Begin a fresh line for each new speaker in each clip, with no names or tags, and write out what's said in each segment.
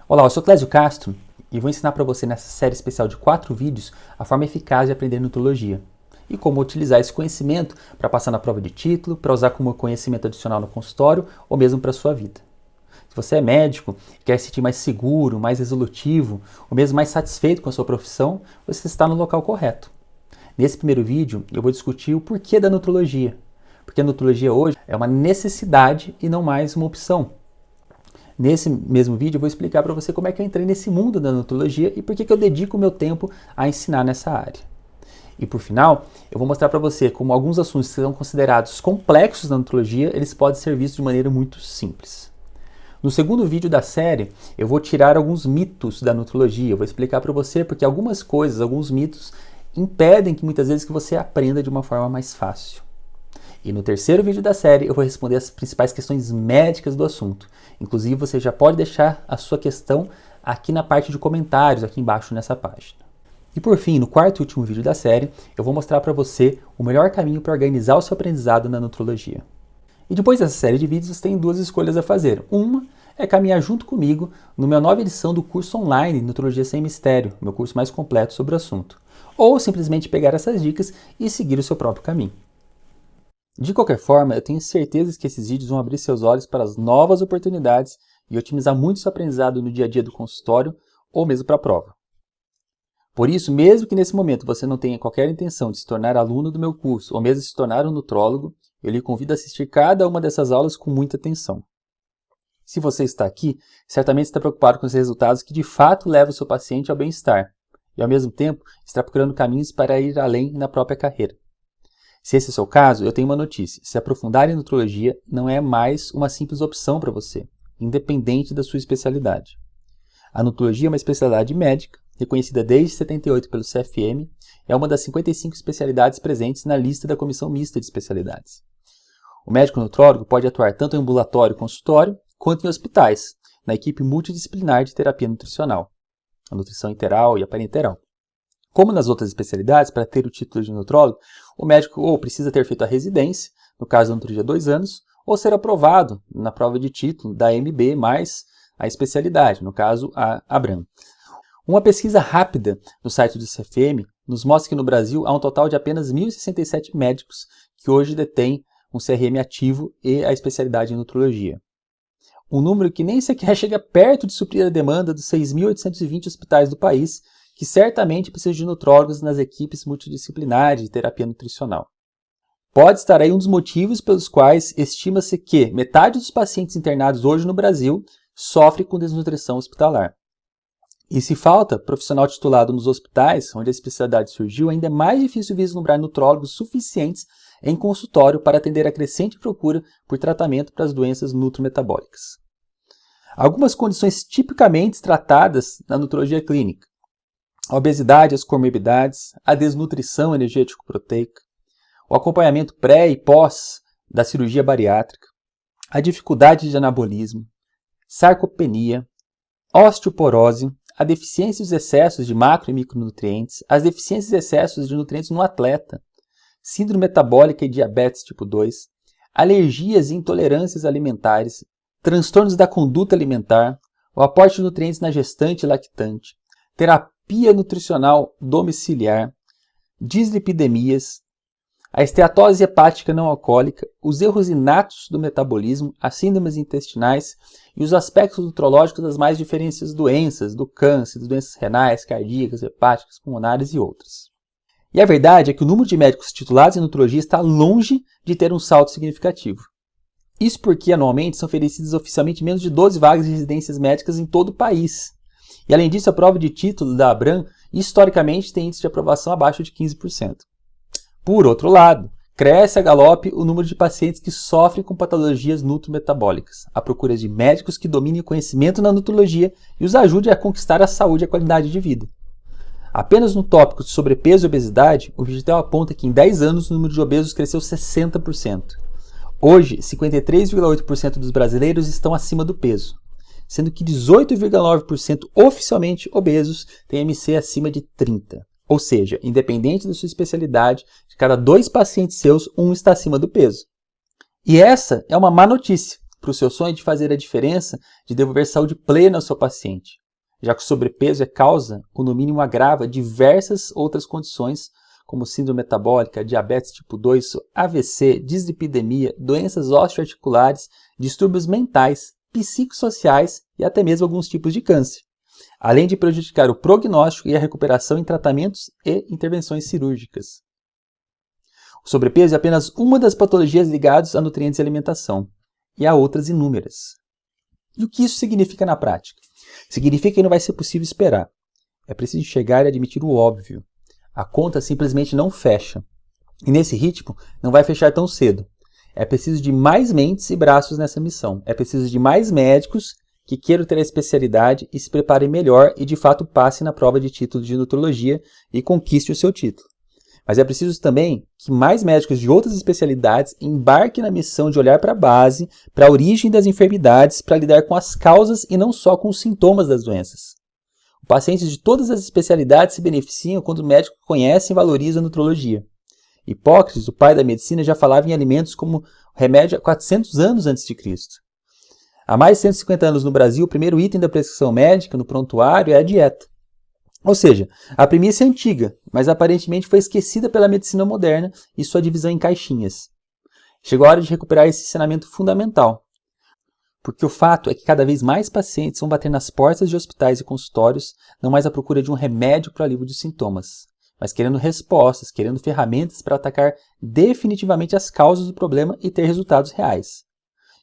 Olá, eu sou Clésio Castro e vou ensinar para você nessa série especial de 4 vídeos a forma eficaz de aprender nutrologia e como utilizar esse conhecimento para passar na prova de título, para usar como conhecimento adicional no consultório ou mesmo para a sua vida. Se você é médico e quer se sentir mais seguro, mais resolutivo ou mesmo mais satisfeito com a sua profissão, você está no local correto. Nesse primeiro vídeo eu vou discutir o porquê da nutrologia, porque a nutrologia hoje é uma necessidade e não mais uma opção. Nesse mesmo vídeo eu vou explicar para você como é que eu entrei nesse mundo da nutrologia e por que eu dedico o meu tempo a ensinar nessa área. E por final, eu vou mostrar para você como alguns assuntos que são considerados complexos na nutrologia, eles podem ser vistos de maneira muito simples. No segundo vídeo da série, eu vou tirar alguns mitos da nutrologia, eu vou explicar para você porque algumas coisas, alguns mitos, impedem que muitas vezes que você aprenda de uma forma mais fácil. E no terceiro vídeo da série eu vou responder as principais questões médicas do assunto. Inclusive você já pode deixar a sua questão aqui na parte de comentários, aqui embaixo nessa página. E por fim, no quarto e último vídeo da série, eu vou mostrar para você o melhor caminho para organizar o seu aprendizado na nutrologia. E depois dessa série de vídeos você tem duas escolhas a fazer. Uma é caminhar junto comigo na minha nova edição do curso online Nutrologia Sem Mistério, meu curso mais completo sobre o assunto. Ou simplesmente pegar essas dicas e seguir o seu próprio caminho. De qualquer forma, eu tenho certeza que esses vídeos vão abrir seus olhos para as novas oportunidades e otimizar muito seu aprendizado no dia a dia do consultório ou mesmo para a prova. Por isso, mesmo que nesse momento você não tenha qualquer intenção de se tornar aluno do meu curso ou mesmo se tornar um nutrólogo, eu lhe convido a assistir cada uma dessas aulas com muita atenção. Se você está aqui, certamente está preocupado com os resultados que de fato levam o seu paciente ao bem-estar e ao mesmo tempo está procurando caminhos para ir além na própria carreira. Se esse é o seu caso, eu tenho uma notícia. Se aprofundar em nutrologia não é mais uma simples opção para você, independente da sua especialidade. A nutrologia é uma especialidade médica, reconhecida desde 78 pelo CFM, é uma das 55 especialidades presentes na lista da Comissão Mista de Especialidades. O médico nutrólogo pode atuar tanto em ambulatório e consultório, quanto em hospitais, na equipe multidisciplinar de terapia nutricional, a nutrição enteral e a parenteral. Como nas outras especialidades, para ter o título de nutrólogo, o médico ou precisa ter feito a residência, no caso da nutrologia 2 anos, ou ser aprovado na prova de título da AMB mais a especialidade, no caso a ABRAM. Uma pesquisa rápida no site do CFM nos mostra que no Brasil há um total de apenas 1.067 médicos que hoje detêm um CRM ativo e a especialidade em nutrologia. Um número que nem sequer chega perto de suprir a demanda dos 6.820 hospitais do país, que certamente precisam de nutrólogos nas equipes multidisciplinares de terapia nutricional. Pode estar aí um dos motivos pelos quais estima-se que metade dos pacientes internados hoje no Brasil sofre com desnutrição hospitalar. E se falta profissional titulado nos hospitais, onde a especialidade surgiu, ainda é mais difícil vislumbrar nutrólogos suficientes em consultório para atender a crescente procura por tratamento para as doenças nutrometabólicas. Algumas condições tipicamente tratadas na nutrologia clínica: a obesidade, as comorbidades, a desnutrição energético-proteica, o acompanhamento pré e pós da cirurgia bariátrica, a dificuldade de anabolismo, sarcopenia, osteoporose, a deficiência e os excessos de macro e micronutrientes, as deficiências e excessos de nutrientes no atleta, síndrome metabólica e diabetes tipo 2, alergias e intolerâncias alimentares, transtornos da conduta alimentar, o aporte de nutrientes na gestante e lactante, terapia nutricional domiciliar, dislipidemias, a esteatose hepática não alcoólica, os erros inatos do metabolismo, as síndromes intestinais e os aspectos nutrológicos das mais diferentes doenças, do câncer, das doenças renais, cardíacas, hepáticas, pulmonares e outras. E a verdade é que o número de médicos titulados em nutrologia está longe de ter um salto significativo. Isso porque anualmente são oferecidas oficialmente menos de 12 vagas de residências médicas em todo o país. E além disso, a prova de título da ABRAM historicamente tem índice de aprovação abaixo de 15%. Por outro lado, cresce a galope o número de pacientes que sofrem com patologias nutrometabólicas, à procura de médicos que dominem o conhecimento na nutrologia e os ajude a conquistar a saúde e a qualidade de vida. Apenas no tópico de sobrepeso e obesidade, o Vigitel aponta que em 10 anos o número de obesos cresceu 60%. Hoje, 53,8% dos brasileiros estão acima do peso, sendo que 18,9% oficialmente obesos têm MC acima de 30. Ou seja, independente da sua especialidade, de cada 2 pacientes seus, um está acima do peso. E essa é uma má notícia, para o seu sonho de fazer a diferença de devolver saúde plena ao seu paciente, já que o sobrepeso é causa, ou no mínimo agrava, diversas outras condições, como síndrome metabólica, diabetes tipo 2, AVC, dislipidemia, doenças osteoarticulares, distúrbios mentais, psicossociais e até mesmo alguns tipos de câncer, além de prejudicar o prognóstico e a recuperação em tratamentos e intervenções cirúrgicas. O sobrepeso é apenas uma das patologias ligadas a nutrientes e alimentação, e há outras inúmeras. E o que isso significa na prática? Significa que não vai ser possível esperar. É preciso chegar e admitir o óbvio. A conta simplesmente não fecha. E nesse ritmo, não vai fechar tão cedo. É preciso de mais mentes e braços nessa missão. É preciso de mais médicos que queiram ter a especialidade e se preparem melhor e de fato passem na prova de título de nutrologia e conquiste o seu título. Mas é preciso também que mais médicos de outras especialidades embarquem na missão de olhar para a base, para a origem das enfermidades, para lidar com as causas e não só com os sintomas das doenças. Pacientes de todas as especialidades se beneficiam quando o médico conhece e valoriza a nutrologia. Hipócrates, o pai da medicina, já falava em alimentos como remédio há 400 anos antes de Cristo. Há mais de 150 anos no Brasil, o primeiro item da prescrição médica no prontuário é a dieta. Ou seja, a premissa é antiga, mas aparentemente foi esquecida pela medicina moderna e sua divisão em caixinhas. Chegou a hora de recuperar esse ensinamento fundamental. Porque o fato é que cada vez mais pacientes vão bater nas portas de hospitais e consultórios, não mais à procura de um remédio para o alívio dos sintomas, mas querendo respostas, querendo ferramentas para atacar definitivamente as causas do problema e ter resultados reais.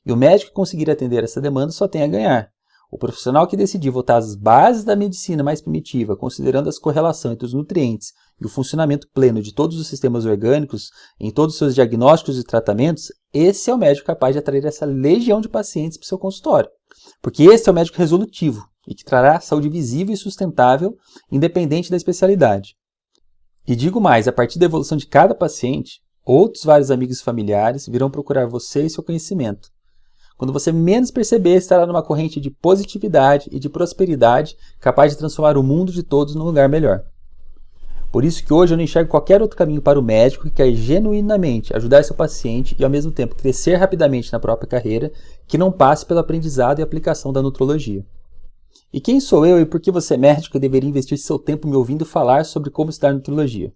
E o médico que conseguir atender essa demanda só tem a ganhar. O profissional que decidir voltar às bases da medicina mais primitiva, considerando as correlações entre os nutrientes e o funcionamento pleno de todos os sistemas orgânicos em todos os seus diagnósticos e tratamentos, esse é o médico capaz de atrair essa legião de pacientes para o seu consultório. Porque esse é o médico resolutivo e que trará saúde visível e sustentável, independente da especialidade. E digo mais, a partir da evolução de cada paciente, outros vários amigos e familiares virão procurar você e seu conhecimento. Quando você menos perceber, estará numa corrente de positividade e de prosperidade capaz de transformar o mundo de todos num lugar melhor. Por isso que hoje eu não enxergo qualquer outro caminho para o médico que quer genuinamente ajudar seu paciente e ao mesmo tempo crescer rapidamente na própria carreira, que não passe pelo aprendizado e aplicação da nutrologia. E quem sou eu e por que você, médico, deveria investir seu tempo me ouvindo falar sobre como estudar nutrologia?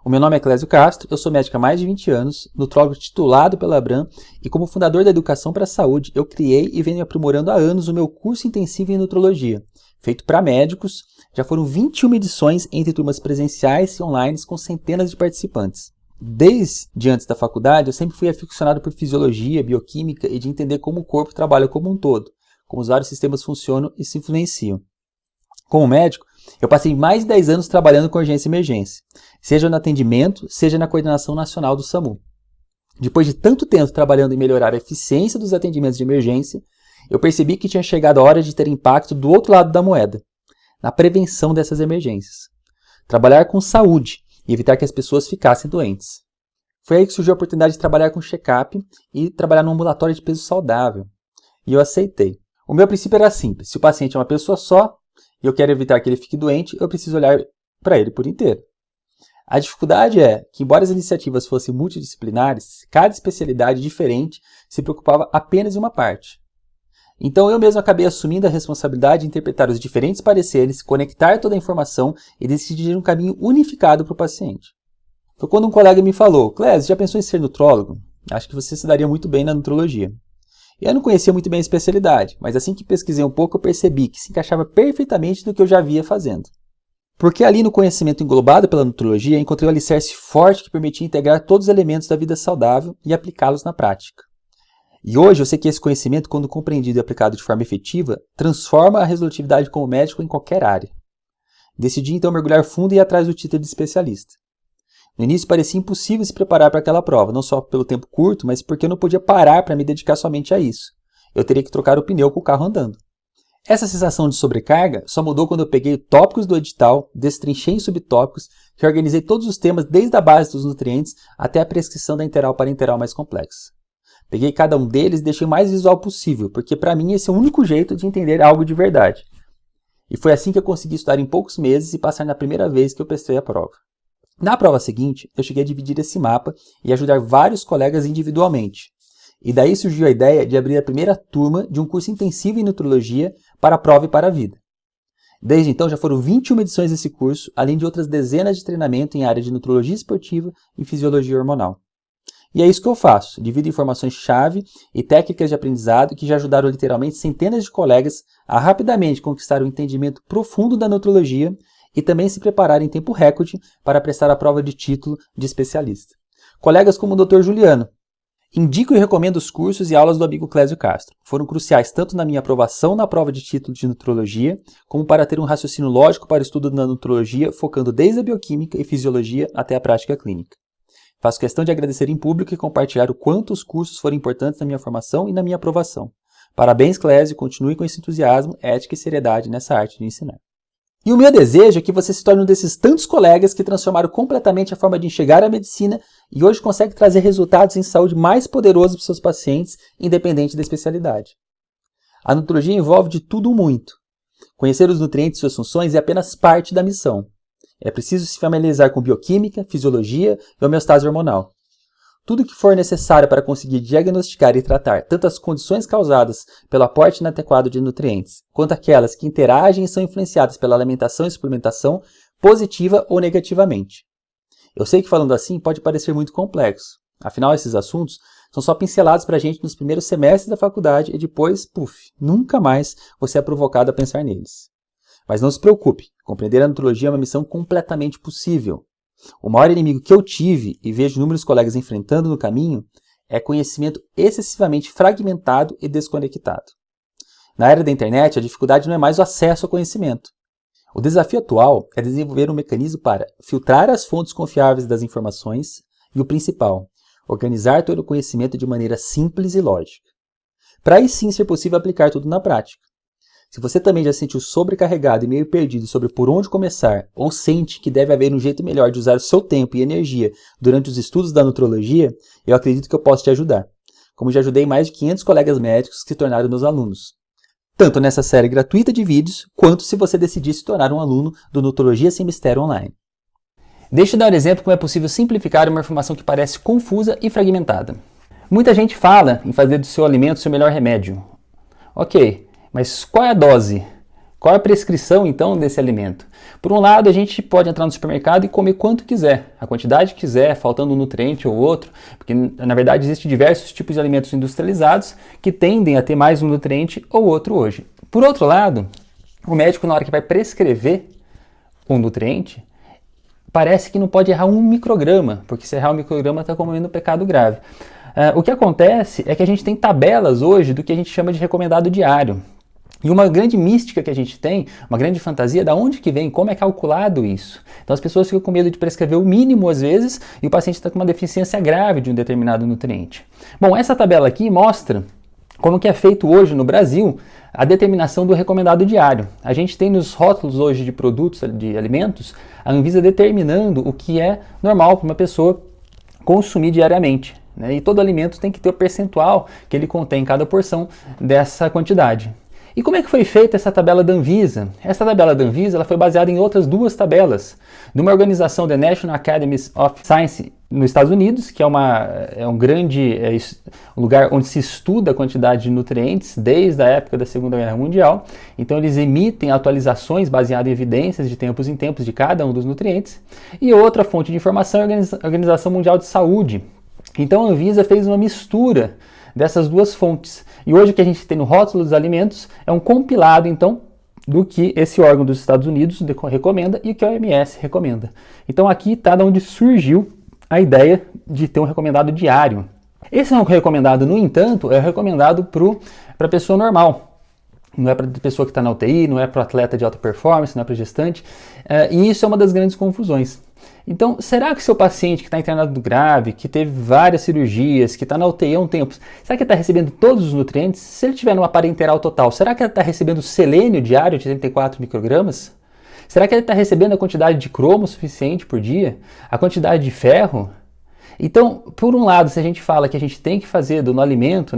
O meu nome é Clésio Castro, eu sou médico há mais de 20 anos, nutrólogo titulado pela Abram e como fundador da Educação para a Saúde, eu criei e venho aprimorando há anos o meu curso intensivo em nutrologia, feito para médicos. Já foram 21 edições entre turmas presenciais e online com centenas de participantes. Desde antes da faculdade, eu sempre fui aficionado por fisiologia, bioquímica e de entender como o corpo trabalha como um todo, como os vários sistemas funcionam e se influenciam. Como médico, eu passei mais de 10 anos trabalhando com urgência e emergência, seja no atendimento, seja na coordenação nacional do SAMU. Depois de tanto tempo trabalhando em melhorar a eficiência dos atendimentos de emergência, eu percebi que tinha chegado a hora de ter impacto do outro lado da moeda, na prevenção dessas emergências. Trabalhar com saúde e evitar que as pessoas ficassem doentes. Foi aí que surgiu a oportunidade de trabalhar com check-up e trabalhar num ambulatório de peso saudável. E eu aceitei. O meu princípio era simples: se o paciente é uma pessoa só e eu quero evitar que ele fique doente, eu preciso olhar para ele por inteiro. A dificuldade é que, embora as iniciativas fossem multidisciplinares, cada especialidade diferente se preocupava apenas em uma parte. Então eu mesmo acabei assumindo a responsabilidade de interpretar os diferentes pareceres, conectar toda a informação e decidir um caminho unificado para o paciente. Foi quando um colega me falou: Clésio, já pensou em ser nutrólogo? Acho que você se daria muito bem na nutrologia. Eu não conhecia muito bem a especialidade, mas assim que pesquisei um pouco eu percebi que se encaixava perfeitamente no que eu já via fazendo. Porque ali no conhecimento englobado pela nutrologia encontrei um alicerce forte que permitia integrar todos os elementos da vida saudável e aplicá-los na prática. E hoje eu sei que esse conhecimento, quando compreendido e aplicado de forma efetiva, transforma a resolutividade como médico em qualquer área. Decidi então mergulhar fundo e ir atrás do título de especialista. No início parecia impossível se preparar para aquela prova, não só pelo tempo curto, mas porque eu não podia parar para me dedicar somente a isso. Eu teria que trocar o pneu com o carro andando. Essa sensação de sobrecarga só mudou quando eu peguei tópicos do edital, destrinchei em subtópicos, reorganizei todos os temas desde a base dos nutrientes até a prescrição da enteral para enteral mais complexa. Peguei cada um deles e deixei o mais visual possível, porque para mim esse é o único jeito de entender algo de verdade. E foi assim que eu consegui estudar em poucos meses e passar na primeira vez que eu prestei a prova. Na prova seguinte, eu cheguei a dividir esse mapa e ajudar vários colegas individualmente. E daí surgiu a ideia de abrir a primeira turma de um curso intensivo em nutrologia para a prova e para a vida. Desde então já foram 21 edições desse curso, além de outras dezenas de treinamento em área de nutrologia esportiva e fisiologia hormonal. E é isso que eu faço, divido informações-chave e técnicas de aprendizado que já ajudaram literalmente centenas de colegas a rapidamente conquistar o entendimento profundo da nutrologia e também se preparar em tempo recorde para prestar a prova de título de especialista. Colegas como o Dr. Juliano. Indico e recomendo os cursos e aulas do amigo Clésio Castro. Foram cruciais tanto na minha aprovação na prova de título de nutrologia, como para ter um raciocínio lógico para o estudo da nutrologia, focando desde a bioquímica e fisiologia até a prática clínica. Faço questão de agradecer em público e compartilhar o quanto os cursos foram importantes na minha formação e na minha aprovação. Parabéns, Clésio, continue com esse entusiasmo, ética e seriedade nessa arte de ensinar. E o meu desejo é que você se torne um desses tantos colegas que transformaram completamente a forma de enxergar a medicina e hoje consegue trazer resultados em saúde mais poderosos para os seus pacientes, independente da especialidade. A nutrologia envolve de tudo muito. Conhecer os nutrientes e suas funções é apenas parte da missão. É preciso se familiarizar com bioquímica, fisiologia e homeostase hormonal. Tudo o que for necessário para conseguir diagnosticar e tratar tanto as condições causadas pelo aporte inadequado de nutrientes, quanto aquelas que interagem e são influenciadas pela alimentação e suplementação, positiva ou negativamente. Eu sei que falando assim pode parecer muito complexo, afinal esses assuntos são só pincelados para a gente nos primeiros semestres da faculdade e depois, nunca mais você é provocado a pensar neles. Mas não se preocupe, compreender a nutrologia é uma missão completamente possível. O maior inimigo que eu tive e vejo inúmeros colegas enfrentando no caminho é conhecimento excessivamente fragmentado e desconectado. Na era da internet, a dificuldade não é mais o acesso ao conhecimento. O desafio atual é desenvolver um mecanismo para filtrar as fontes confiáveis das informações e, o principal, organizar todo o conhecimento de maneira simples e lógica. Para aí sim ser possível aplicar tudo na prática. Se você também já se sentiu sobrecarregado e meio perdido sobre por onde começar, ou sente que deve haver um jeito melhor de usar o seu tempo e energia durante os estudos da nutrologia, eu acredito que eu posso te ajudar, como já ajudei mais de 500 colegas médicos que se tornaram meus alunos. Tanto nessa série gratuita de vídeos, quanto se você decidir se tornar um aluno do Nutrologia Sem Mistério Online. Deixa eu dar um exemplo como é possível simplificar uma informação que parece confusa e fragmentada. Muita gente fala em fazer do seu alimento o seu melhor remédio. Ok. Mas qual é a dose? Qual é a prescrição, então, desse alimento? Por um lado, a gente pode entrar no supermercado e comer quanto quiser, a quantidade que quiser, faltando um nutriente ou outro, porque, na verdade, existem diversos tipos de alimentos industrializados que tendem a ter mais um nutriente ou outro hoje. Por outro lado, o médico, na hora que vai prescrever um nutriente, parece que não pode errar um micrograma, porque se errar um micrograma está cometendo um pecado grave. O que acontece é que a gente tem tabelas hoje do que a gente chama de recomendado diário. E uma grande mística que a gente tem, uma grande fantasia, da onde que vem, como é calculado isso? Então as pessoas ficam com medo de prescrever o mínimo às vezes e o paciente está com uma deficiência grave de um determinado nutriente. Bom, essa tabela aqui mostra como que é feito hoje no Brasil a determinação do recomendado diário. A gente tem nos rótulos hoje de produtos, de alimentos, a Anvisa determinando o que é normal para uma pessoa consumir diariamente. E todo alimento tem que ter o percentual que ele contém em cada porção dessa quantidade. E como é que foi feita essa tabela da Anvisa? Essa tabela da Anvisa ela foi baseada em outras duas tabelas, de uma organização, The National Academy of Science, nos Estados Unidos, que é um grande lugar onde se estuda a quantidade de nutrientes desde a época da Segunda Guerra Mundial. Então eles emitem atualizações baseadas em evidências de tempos em tempos de cada um dos nutrientes. E outra fonte de informação é a Organização Mundial de Saúde. Então a Anvisa fez uma mistura dessas duas fontes. E hoje o que a gente tem no rótulo dos alimentos é um compilado, então, do que esse órgão dos Estados Unidos recomenda e o que a OMS recomenda. Então aqui está de onde surgiu a ideia de ter um recomendado diário. Esse recomendado, no entanto, é recomendado para a pessoa normal. Não é para a pessoa que está na UTI, não é para o atleta de alta performance, não é para gestante. E isso é uma das grandes confusões. Então, será que seu paciente que está internado grave, que teve várias cirurgias, que está na UTI há um tempo, será que ele está recebendo todos os nutrientes? Se ele tiver numa parenteral total, será que ele está recebendo selênio diário de 34 microgramas? Será que ele está recebendo a quantidade de cromo suficiente por dia? A quantidade de ferro? Então, por um lado, se a gente fala que a gente tem que fazer no alimento,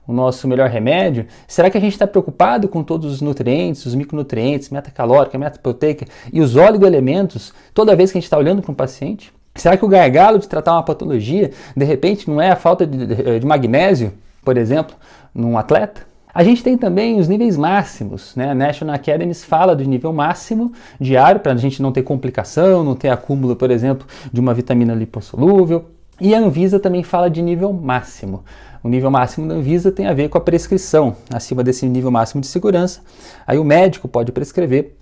o nosso melhor remédio, será que a gente está preocupado com todos os nutrientes, os micronutrientes, metacalórica, metaproteica e os oligoelementos toda vez que a gente está olhando para um paciente? Será que o gargalo de tratar uma patologia, de repente, não é a falta de magnésio, por exemplo, num atleta? A gente tem também os níveis máximos, né? A National Academy fala do nível máximo diário, para a gente não ter complicação, não ter acúmulo, por exemplo, de uma vitamina lipossolúvel. E a Anvisa também fala de nível máximo. O nível máximo da Anvisa tem a ver com a prescrição. Acima desse nível máximo de segurança, aí o médico pode prescrever.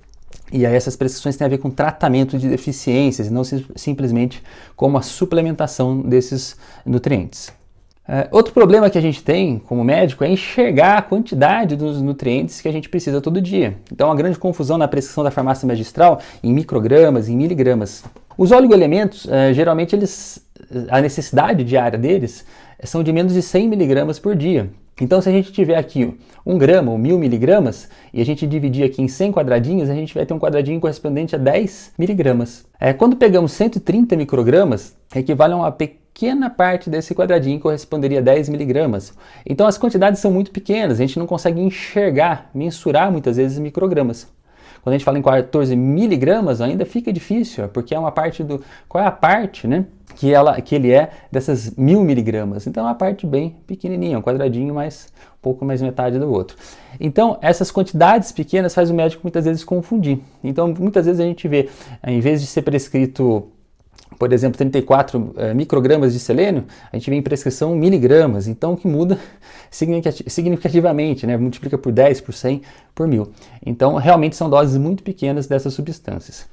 E aí essas prescrições têm a ver com tratamento de deficiências, e não simplesmente como a suplementação desses nutrientes. Outro problema que a gente tem como médico é enxergar a quantidade dos nutrientes que a gente precisa todo dia. Então, uma grande confusão na prescrição da farmácia magistral em microgramas, em miligramas. Os oligoelementos, geralmente, a necessidade diária deles são de menos de 100 miligramas por dia. Então, se a gente tiver aqui 1 grama ou 1000 miligramas e a gente dividir aqui em 100 quadradinhos, a gente vai ter um quadradinho correspondente a 10 miligramas. Quando pegamos 130 microgramas, equivale a uma pequena parte desse quadradinho, corresponderia a 10 miligramas. Então, as quantidades são muito pequenas, a gente não consegue enxergar, mensurar muitas vezes microgramas. Quando a gente fala em 14 miligramas, ainda fica difícil, porque é uma parte do... Qual é a parte, né? Que ele é dessas 1000 miligramas. Então é uma parte bem pequenininha, um quadradinho mais, um pouco mais metade do outro. Então essas quantidades pequenas faz o médico muitas vezes confundir. Então muitas vezes a gente vê, em vez de ser prescrito, por exemplo, 34 microgramas de selênio, a gente vê em prescrição miligramas. Então o que muda significativamente, né? Multiplica por 10, por 100, por 1000. Então realmente são doses muito pequenas dessas substâncias.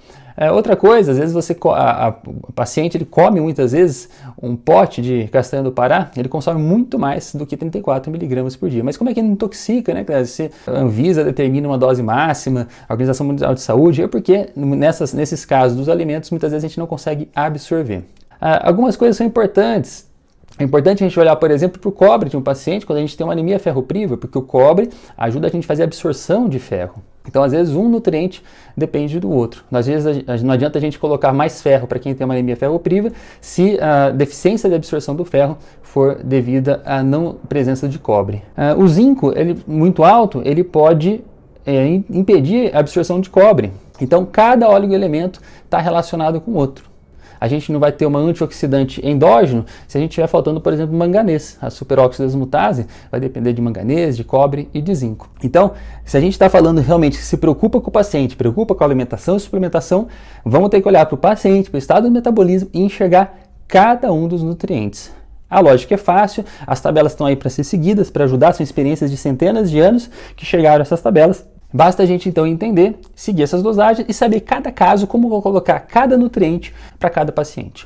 Outra coisa, às vezes o paciente ele come muitas vezes um pote de castanha do Pará, ele consome muito mais do que 34 miligramas por dia. Mas como é que ele intoxica, né? Se a Anvisa determina uma dose máxima, a Organização Mundial de Saúde, é porque nesses casos dos alimentos, muitas vezes a gente não consegue absorver. Algumas coisas são importantes. É importante a gente olhar, por exemplo, para o cobre de um paciente quando a gente tem uma anemia ferropriva, porque o cobre ajuda a gente a fazer a absorção de ferro. Então, às vezes, um nutriente depende do outro. Às vezes, não adianta a gente colocar mais ferro para quem tem uma anemia ferropriva se a deficiência de absorção do ferro for devida à não presença de cobre. O zinco, ele muito alto, ele pode impedir a absorção de cobre. Então, cada oligoelemento está relacionado com o outro. A gente não vai ter uma antioxidante endógeno se a gente estiver faltando, por exemplo, manganês. A superóxido desmutase vai depender de manganês, de cobre e de zinco. Então, se a gente está falando realmente que se preocupa com o paciente, preocupa com a alimentação e suplementação, vamos ter que olhar para o paciente, para o estado do metabolismo e enxergar cada um dos nutrientes. A lógica é fácil, as tabelas estão aí para ser seguidas, para ajudar, são experiências de centenas de anos que chegaram a essas tabelas. Basta a gente então entender, seguir essas dosagens e saber cada caso, como vou colocar cada nutriente para cada paciente.